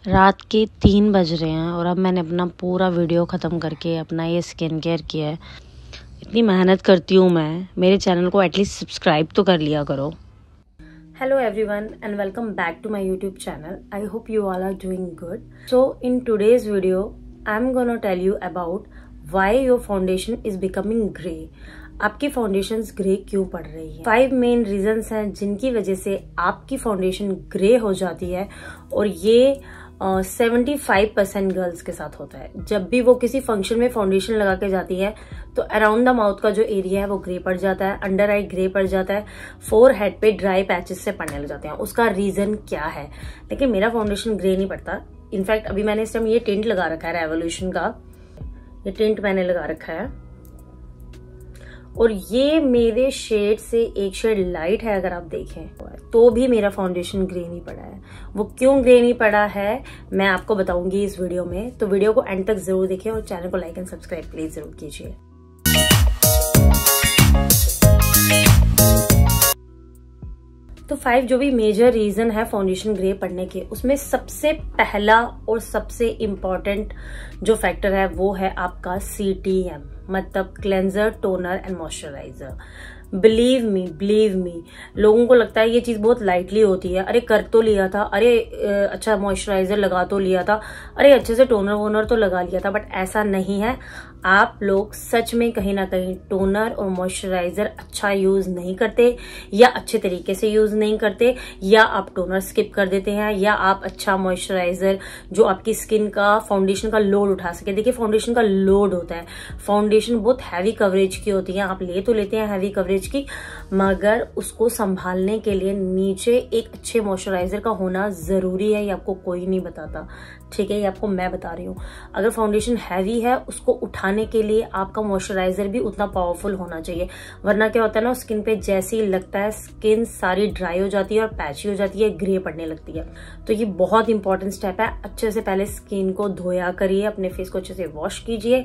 रात के 3 बज रहे हैं और अब मैंने अपना पूरा वीडियो ख़त्म करके अपना ये स्किन केयर किया है। इतनी मेहनत करती हूँ मैं, मेरे चैनल को एटलीस्ट सब्सक्राइब तो कर लिया करो। Hello everyone and welcome back to my YouTube channel. I hope you all are doing good. So in today's video, I'm gonna tell you about why your foundation is becoming grey. आपकी foundation grey क्यों पड़ रही है। 5 main reasons हैं जिनकी वजह से आपकी फाउंडेशन ग्रे हो जाती है और ये 75% गर्ल्स के साथ होता है। जब भी वो किसी फंक्शन में फाउंडेशन लगा के जाती है तो अराउंड द माउथ का जो एरिया है वो ग्रे पड़ जाता है, अंडर आई ग्रे पड़ जाता है, फोरहेड पे ड्राई पैचेस से पड़ने लग जाते हैं। उसका रीजन क्या है? लेकिन मेरा फाउंडेशन ग्रे नहीं पड़ता। इनफैक्ट अभी मैंने इस टाइम ये टिंट लगा रखा है रेवोल्यूशन का, ये टिंट मैंने लगा रखा है और ये मेरे शेड से एक शेड लाइट है। अगर आप देखें तो भी मेरा फाउंडेशन ग्रे नहीं पड़ा है। वो क्यों ग्रे नहीं पड़ा है मैं आपको बताऊंगी इस वीडियो में, तो वीडियो को एंड तक जरूर देखें और चैनल को लाइक एंड सब्सक्राइब प्लीज जरूर कीजिए। तो 5 जो भी मेजर रीजन है फाउंडेशन ग्रे पड़ने के, उसमें सबसे पहला और सबसे इम्पोर्टेंट जो फैक्टर है वो है आपका CTM, मतलब cleanser, toner and moisturiser. Believe me, लोगों को लगता है ये चीज बहुत लाइटली होती है। अरे कर तो लिया था, अरे अच्छा मॉइस्चराइजर लगा तो लिया था, अरे अच्छे से टोनर वोनर तो लगा लिया था। बट ऐसा नहीं है। आप लोग सच में कहीं ना कहीं टोनर और मॉइस्चराइजर अच्छा यूज नहीं करते, या अच्छे तरीके से यूज नहीं करते, या आप टोनर स्किप कर देते हैं, या आप अच्छा मॉइस्चराइजर जो आपकी स्किन का फाउंडेशन का लोड उठा सके। देखिए फाउंडेशन का लोड होता है, फाउंडेशन बहुत हैवी कवरेज की होती है। आप ले तो लेते हैं हैवी कवरेज की, मगर उसको संभालने के लिए नीचे एक अच्छे मॉइस्चराइजर का होना जरूरी है। ये आपको कोई नहीं बताता, ठीक है, ये आपको मैं बता रही हूँ। अगर फाउंडेशन हैवी है उसको उठाने के लिए आपका मॉइस्चराइजर भी उतना पावरफुल होना चाहिए, वरना क्या होता है ना, स्किन पे जैसे ही लगता है स्किन सारी ड्राई हो जाती है और पैची हो जाती है, ग्रे पड़ने लगती है। तो ये बहुत इंपॉर्टेंट स्टेप है। अच्छे से पहले स्किन को धोया करिए, अपने फेस को अच्छे से वॉश कीजिए,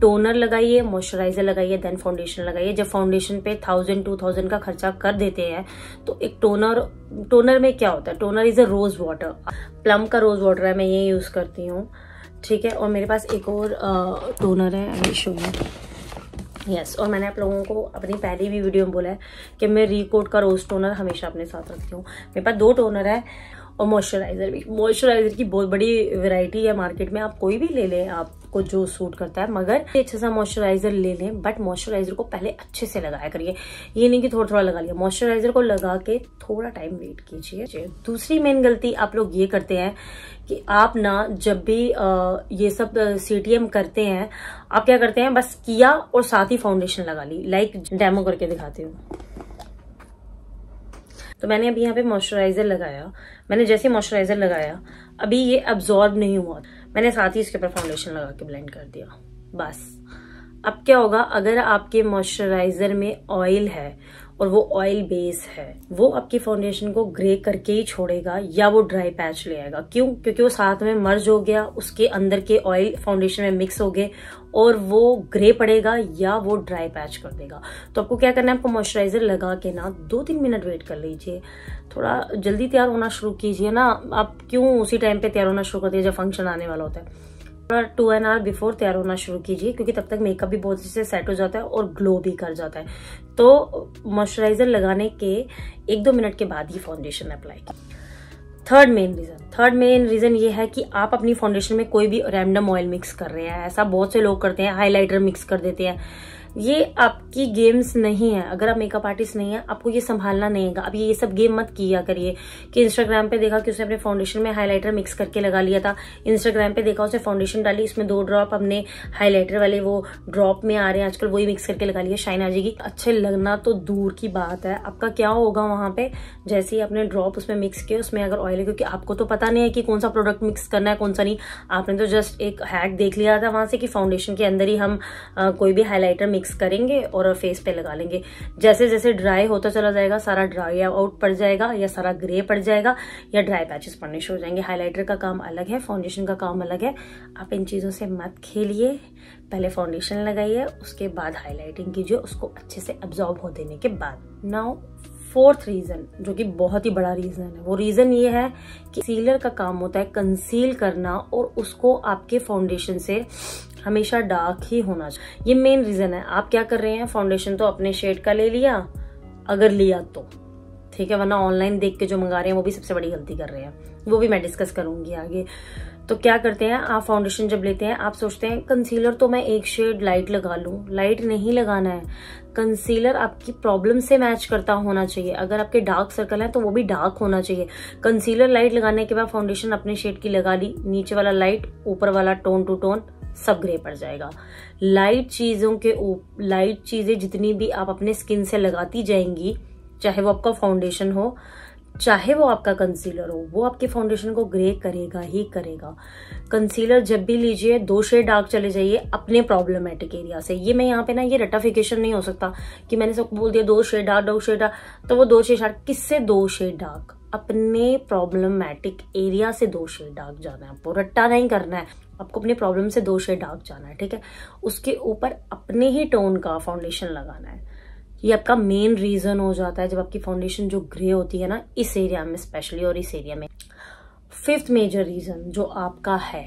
टोनर लगाइए, मॉइस्चराइजर लगाइए, देन फाउंडेशन लगाइए। जब फाउंडेशन पे 1000-2000 का खर्चा कर देते हैं तो एक टोनर में क्या होता है, toner is a rose water, plum का रोज वाटर है, मैं ये यूज करती हूँ, ठीक है। और मेरे पास एक और टोनर है, आई शो यू। यस, और मैंने आप लोगों को अपनी पहली भी वीडियो में बोला है कि मैं रिकोट का रोज टोनर हमेशा अपने साथ रखती हूँ। मेरे पास 2 टोनर है और मॉइस्चराइजर भी। मॉइस्चराइजर की बहुत बड़ी वैरायटी है मार्केट में, आप कोई भी ले लें आपको जो सूट करता है, मगर अच्छा सा मॉइस्चराइजर ले लें। बट मॉइस्चराइजर को पहले अच्छे से लगाया करिए, ये नहीं कि थोड़ा थोड़ा लगा लिया। मॉइस्चराइजर को लगा के थोड़ा टाइम वेट कीजिए। दूसरी मेन गलती आप लोग ये करते हैं कि आप ना जब भी ये सब CTM करते हैं, आप क्या करते हैं, बस किया और साथ ही फाउंडेशन लगा ली। लाइक डेमो करके दिखाती हूँ। तो मैंने अभी यहाँ पे मॉइस्चराइजर लगाया, मैंने जैसे मॉइस्चराइजर लगाया अभी ये अब्जॉर्ब नहीं हुआ, मैंने साथ ही इसके ऊपर फाउंडेशन लगा के ब्लेंड कर दिया, बस। अब क्या होगा, अगर आपके मॉइस्चराइजर में ऑयल है और वो ऑयल बेस है, वो आपकी फाउंडेशन को ग्रे करके ही छोड़ेगा या वो ड्राई पैच ले आएगा। क्यों? क्योंकि वो साथ में मर्ज हो गया, उसके अंदर के ऑयल फाउंडेशन में मिक्स हो गए और वो ग्रे पड़ेगा या वो ड्राई पैच कर देगा। तो आपको क्या करना है, आपको मॉइस्चराइजर लगा के ना 2-3 मिनट वेट कर लीजिए, थोड़ा जल्दी तैयार होना शुरू कीजिए ना। आप क्यों उसी टाइम पे तैयार होना शुरू कर दिए जब फंक्शन आने वाला होता है? 2 आवर बिफोर तैयार होना शुरू कीजिए, क्योंकि तब तक मेकअप भी बहुत अच्छे से सेट हो जाता है और ग्लो भी कर जाता है। तो मॉइस्चराइजर लगाने के 1-2 मिनट के बाद ही फाउंडेशन अप्लाई कीजिए। थर्ड मेन रीजन ये है कि आप अपनी फाउंडेशन में कोई भी रैंडम ऑयल मिक्स कर रहे हैं। ऐसा बहुत से लोग करते हैं, हाइलाइटर मिक्स कर देते हैं। ये आपकी गेम्स नहीं है। अगर आप मेकअप आर्टिस्ट नहीं है, आपको ये संभालना नहीं है। अब ये सब गेम मत किया करिए कि इंस्टाग्राम पे देखा कि उसने अपने फाउंडेशन में हाइलाइटर मिक्स करके लगा लिया था, इंस्टाग्राम पे देखा उसने फाउंडेशन डाली, इसमें 2 ड्रॉप अपने हाइलाइटर वाले वो ड्रॉप में आ रहे हैं आजकल, वही मिक्स करके लगा लिया, शाइन आ जाएगी। अच्छे लगना तो दूर की बात है, आपका क्या होगा वहां पे, जैसे ही आपने ड्रॉप उसमें मिक्स किया, उसमें अगर ऑयल है, क्योंकि आपको तो पता नहीं है कि कौन सा प्रोडक्ट मिक्स करना है कौन सा नहीं, आपने तो जस्ट एक हैक देख लिया था वहां से कि फाउंडेशन के अंदर ही हम कोई भी हाइलाइटर मिक्स करेंगे और फेस पे लगा लेंगे। जैसे जैसे ड्राई होता चला जाएगा, सारा ड्राई आउट पड़ जाएगा या सारा ग्रे पड़ जाएगा या ड्राई पैचेस पड़ने शुरू हो जाएंगे। हाइलाइटर का काम अलग है, फाउंडेशन का काम अलग है। आप इन चीजों से मत खेलिए, पहले फाउंडेशन लगाइए, उसके बाद हाईलाइटिंग कीजिए, उसको अच्छे से अब्जॉर्ब हो देने के बाद। नाउ फोर्थ रीजन, जो कि बहुत ही बड़ा रीजन है, वो रीजन ये है कि कंसीलर का काम होता है कंसील करना, और उसको आपके फाउंडेशन से हमेशा डार्क ही होना चाहिए। ये मेन रीजन है। आप क्या कर रहे हैं, फाउंडेशन तो अपने शेड का ले लिया, अगर लिया तो ठीक है, वरना ऑनलाइन देख के जो मंगा रहे हैं वो भी सबसे बड़ी गलती कर रहे हैं, वो भी मैं डिस्कस करूंगी आगे। तो क्या करते हैं, आप फाउंडेशन जब लेते हैं, आप सोचते हैं कंसीलर तो मैं एक शेड लाइट लगा लूं। लाइट नहीं लगाना है, कंसीलर आपकी प्रॉब्लम से मैच करता होना चाहिए। अगर आपके डार्क सर्कल है तो वो भी डार्क होना चाहिए। कंसीलर लाइट लगाने के बाद फाउंडेशन अपने शेड की लगा ली, नीचे वाला लाइट, ऊपर वाला टोन टू टोन सब ग्रे पड़ जाएगा। लाइट चीजें जितनी भी आप अपने स्किन से लगाती जाएंगी, चाहे वो आपका फाउंडेशन हो चाहे वो आपका कंसीलर हो, वो आपके फाउंडेशन को ग्रे करेगा ही करेगा। कंसीलर जब भी लीजिए 2 शेड डार्क चले जाइए अपने प्रॉब्लमेटिक एरिया से। ये मैं यहाँ पे ना, ये रटाफिकेशन नहीं हो सकता कि मैंने सबको बोल दिया 2 शेड डार्क 2 शेड डार्क, तो वो 2 शेड डार्क किससे 2 शेड डार्क, अपने प्रॉब्लमेटिक एरिया से 2 शेड डार्क जाना है आपको, रट्टा नहीं करना है आपको, अपने प्रॉब्लम से 2 शेड डार्क जाना है, ठीक है। उसके ऊपर अपने ही टोन का फाउंडेशन लगाना है। ये आपका मेन रीजन हो जाता है जब आपकी फाउंडेशन जो ग्रे होती है ना, इस एरिया में स्पेशली और इस एरिया में। 5th मेजर रीजन जो आपका है,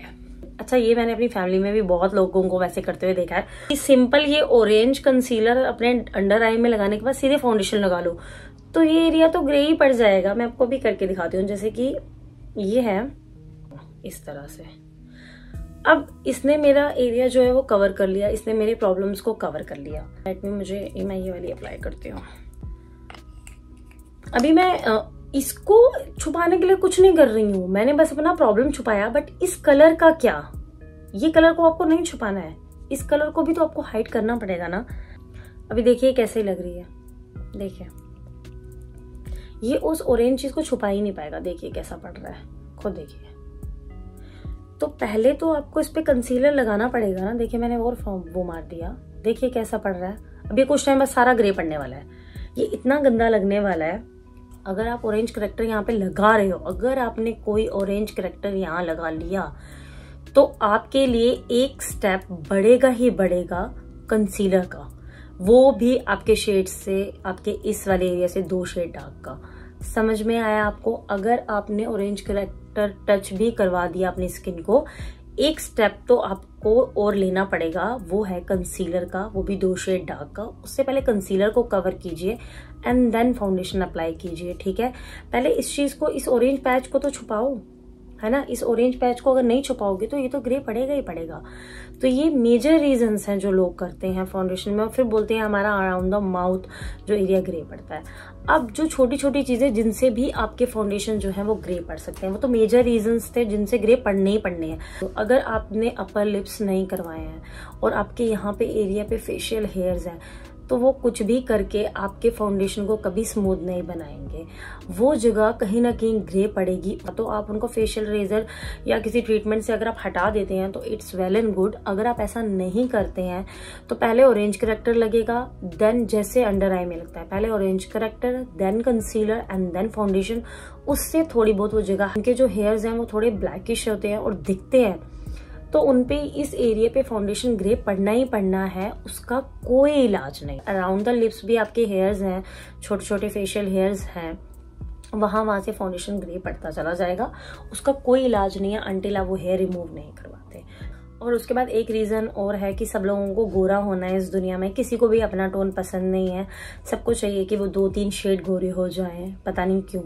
अच्छा ये मैंने अपनी फैमिली में भी बहुत लोगों को वैसे करते हुए देखा है कि सिंपल ये ऑरेंज कंसीलर अपने अंडर आई में लगाने के बाद सीधे फाउंडेशन लगा लो, तो ये एरिया तो ग्रे ही पड़ जाएगा। मैं आपको भी करके दिखाती हूँ, जैसे कि ये है इस तरह से। अब इसने मेरा एरिया जो है वो कवर कर लिया, इसने मेरे प्रॉब्लम्स को कवर कर लिया। लाइट में मैं ये वाली अप्लाई करती हूँ। अभी मैं इसको छुपाने के लिए कुछ नहीं कर रही हूँ, मैंने बस अपना प्रॉब्लम छुपाया। बट इस कलर का क्या, ये कलर को आपको नहीं छुपाना है, इस कलर को भी तो आपको हाइड करना पड़ेगा ना। अभी देखिए कैसे लग रही है, देखिए ये उस ऑरेंज चीज को छुपा ही नहीं पाएगा। देखिए कैसा पड़ रहा है, खुद देखिए। तो पहले तो आपको इस पे कंसीलर लगाना पड़ेगा ना। देखिए मैंने और वो मार दिया, देखिए कैसा पड़ रहा है। अभी कुछ टाइम बाद सारा ग्रे पड़ने वाला है, ये इतना गंदा लगने वाला है। अगर आप ऑरेंज करेक्टर यहाँ पे लगा रहे हो, अगर आपने कोई ऑरेंज करेक्टर यहाँ लगा लिया, तो आपके लिए एक स्टेप बढ़ेगा ही बढ़ेगा कंसीलर का, वो भी आपके शेड से, आपके इस वाले एरिया से 2 शेड डार्क का। समझ में आया आपको? अगर आपने ऑरेंज करेक्टर टच भी करवा दिया अपनी स्किन को, एक स्टेप तो आपको और लेना पड़ेगा, वो है कंसीलर का, वो भी 2 शेड डार्क का। उससे पहले कंसीलर को कवर कीजिए एंड देन फाउंडेशन अप्लाई कीजिए, ठीक है। पहले इस चीज को, इस ऑरेंज पैच को तो छुपाओ, है ना। इस ऑरेंज पैच को अगर नहीं छुपाओगे तो ये तो ग्रे पड़ेगा ही पड़ेगा। तो ये मेजर रीजंस हैं जो लोग करते हैं फाउंडेशन में, और फिर बोलते हैं हमारा अराउंड द माउथ जो एरिया ग्रे पड़ता है। अब जो छोटी छोटी चीजें जिनसे भी आपके फाउंडेशन जो है वो ग्रे पड़ सकते हैं, वो तो मेजर रीजंस थे जिनसे ग्रे पड़ने ही पड़ने हैं। तो अगर आपने अपर लिप्स नहीं करवाए हैं और आपके यहाँ पे एरिया पे फेशियल हेयर्स हैं, तो वो कुछ भी करके आपके फाउंडेशन को कभी स्मूथ नहीं बनाएंगे, वो जगह कहीं ना कहीं ग्रे पड़ेगी। तो आप उनको फेशियल रेजर या किसी ट्रीटमेंट से अगर आप हटा देते हैं तो इट्स वेल एंड गुड। अगर आप ऐसा नहीं करते हैं तो पहले ऑरेंज करेक्टर लगेगा, देन जैसे अंडर आई में लगता है, पहले orange corrector, then concealer and then foundation. उससे थोड़ी बहुत वो जगह, उनके जो हेयर्स हैं वो थोड़े ब्लैकिश होते हैं और दिखते हैं, तो उनपे इस एरिया पे फाउंडेशन ग्रे पड़ना ही पड़ना है, उसका कोई इलाज नहीं। अराउंड द लिप्स भी आपके हेयर्स हैं, छोटे छोटे फेशियल हेयर्स हैं, वहां से फाउंडेशन ग्रे पड़ता चला जाएगा, उसका कोई इलाज नहीं है अनटिल आप वो हेयर रिमूव नहीं करवाते। और उसके बाद एक रीजन और है कि सब लोगों को गोरा होना है इस दुनिया में, किसी को भी अपना टोन पसंद नहीं है, सबको चाहिए कि वो 2-3 शेड गोरे हो जाएं, पता नहीं क्यों।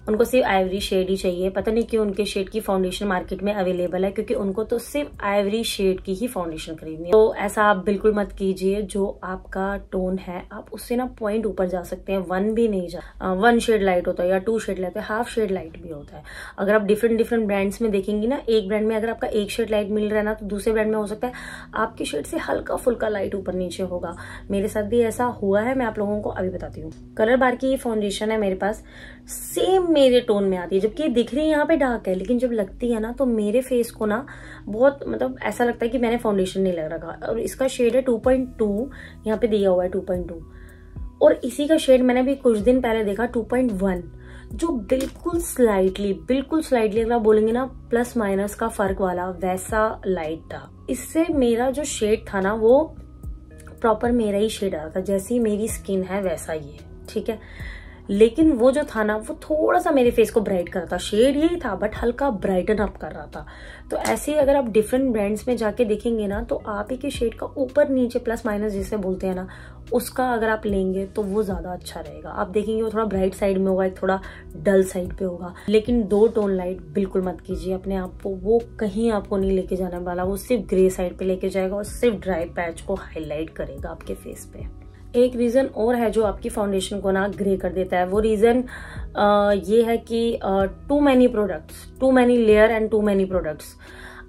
उनको सिर्फ आइवरी शेड ही चाहिए, पता नहीं क्यों उनके शेड की फाउंडेशन मार्केट में अवेलेबल है, क्योंकि उनको तो सिर्फ आइवरी शेड की ही फाउंडेशन खरीदनी है। तो ऐसा आप बिल्कुल मत कीजिए। जो आपका टोन है आप उससे ना पॉइंट ऊपर जा सकते हैं, 1 भी नहीं जा, 1 शेड लाइट होता है या 2 shade light, half shade light भी होता है। अगर आप डिफरेंट ब्रांड्स में देखेंगी ना, एक ब्रांड में अगर आपका 1 शेड लाइट मिल रहा है ना, तो दूसरे ब्रांड में हो सकता है आपकी शेड से हल्का फुल्का लाइट ऊपर नीचे होगा। मेरे साथ भी ऐसा हुआ है, मैं आप लोगों को अभी बताती हूँ। कलर बार की ये फाउंडेशन है मेरे पास, सेम मेरे टोन में आती है, जबकि दिख रही है यहाँ पे डार्क है, लेकिन जब लगती है ना तो मेरे फेस को ना बहुत, मतलब ऐसा लगता है कि मैंने फाउंडेशन नहीं लग रखा। और इसका शेड है 2.2, यहाँ पे दिया हुआ है 2.2, और इसी का शेड मैंने भी कुछ दिन पहले देखा 2.1, जो बिल्कुल स्लाइटली अगर आप बोलेंगे ना प्लस माइनस का फर्क वाला, वैसा लाइट था। इससे मेरा जो शेड था ना वो प्रॉपर मेरा ही शेड आ रहा था, जैसी मेरी स्किन है वैसा ही है, ठीक है। लेकिन वो जो था ना वो थोड़ा सा मेरे फेस को ब्राइट कर रहा था, शेड यही था बट हल्का ब्राइटन अप कर रहा था। तो ऐसे ही अगर आप डिफरेंट ब्रांड्स में जाके देखेंगे ना तो आप ही के शेड का ऊपर नीचे प्लस माइनस जिसे बोलते हैं ना, उसका अगर आप लेंगे तो वो ज्यादा अच्छा रहेगा। आप देखेंगे वो थोड़ा ब्राइट साइड में होगा, एक थोड़ा डल साइड पे होगा। लेकिन 2 टोन लाइट बिल्कुल मत कीजिए अपने आप को, वो कहीं आपको नहीं लेके जाने वाला, वो सिर्फ ग्रे साइड पे लेके जाएगा और सिर्फ ड्राई पैच को हाईलाइट करेगा आपके फेस पे। एक रीजन और है जो आपकी फाउंडेशन को ना ग्रे कर देता है, वो रीजन ये है कि too many products, too many layer and too many products.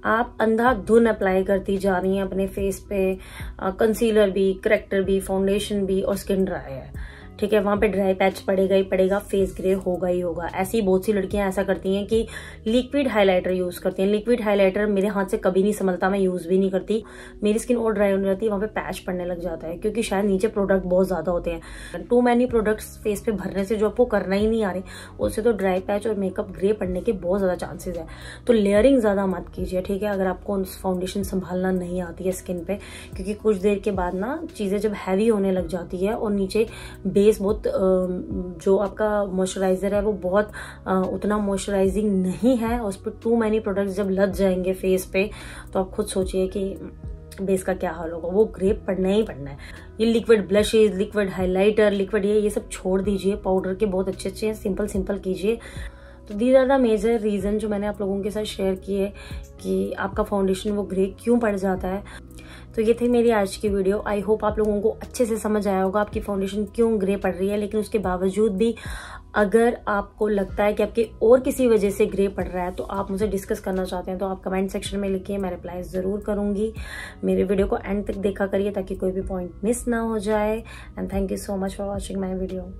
आप अंधाधुन अप्लाई करती जा रही हैं अपने फेस पे, कंसीलर भी, करेक्टर भी, फाउंडेशन भी और स्किन ड्राई है, ठीक है, वहां पे ड्राई पैच पड़ेगा ही पड़ेगा, फेस ग्रे होगा ही होगा। ऐसी बहुत सी लड़कियां ऐसा करती हैं कि लिक्विड हाइलाइटर यूज करती हैं। लिक्विड हाइलाइटर मेरे हाथ से कभी नहीं संभलता, मैं यूज भी नहीं करती, मेरी स्किन और ड्राई होने जाती है, वहां पे पैच पड़ने लग जाता है क्योंकि शायद नीचे प्रोडक्ट बहुत ज्यादा होते हैं। टू मैनी प्रोडक्ट्स फेस पे भरने से जो आपको करना ही नहीं आ रही, उससे तो ड्राई पैच और मेकअप ग्रे पड़ने के बहुत ज्यादा चांसेस है। तो लेयरिंग ज्यादा मत कीजिए, ठीक है, अगर आपको फाउंडेशन संभालना नहीं आती है स्किन पे, क्योंकि कुछ देर के बाद ना चीजें जब हैवी होने लग जाती है और नीचे बेस बहुत जो आपका मॉइस्चराइजर है वो बहुत उतना मॉइस्चराइजिंग नहीं है, उस पर टू मैनी प्रोडक्ट्स जब लग जाएंगे फेस पे तो आप खुद सोचिए कि बेस का क्या हाल होगा, वो ग्रे पड़ना ही पड़ना है। ये liquid blushes, liquid highlighter, liquid ये सब छोड़ दीजिए, पाउडर के बहुत अच्छे अच्छे सिंपल कीजिए। तो these are the major reason जो मैंने आप लोगों के साथ शेयर किए कि आपका फाउंडेशन वो ग्रे क्यों पड़ जाता है। तो ये थी मेरी आज की वीडियो। आई होप आप लोगों को अच्छे से समझ आया होगा आपकी फाउंडेशन क्यों ग्रे पड़ रही है। लेकिन उसके बावजूद भी अगर आपको लगता है कि आपके और किसी वजह से ग्रे पड़ रहा है तो आप मुझे डिस्कस करना चाहते हैं तो आप कमेंट सेक्शन में लिखिए, मैं रिप्लाई ज़रूर करूंगी। मेरे वीडियो को एंड तक देखा करिए ताकि कोई भी पॉइंट मिस ना हो जाए। And thank you so much for watching my video.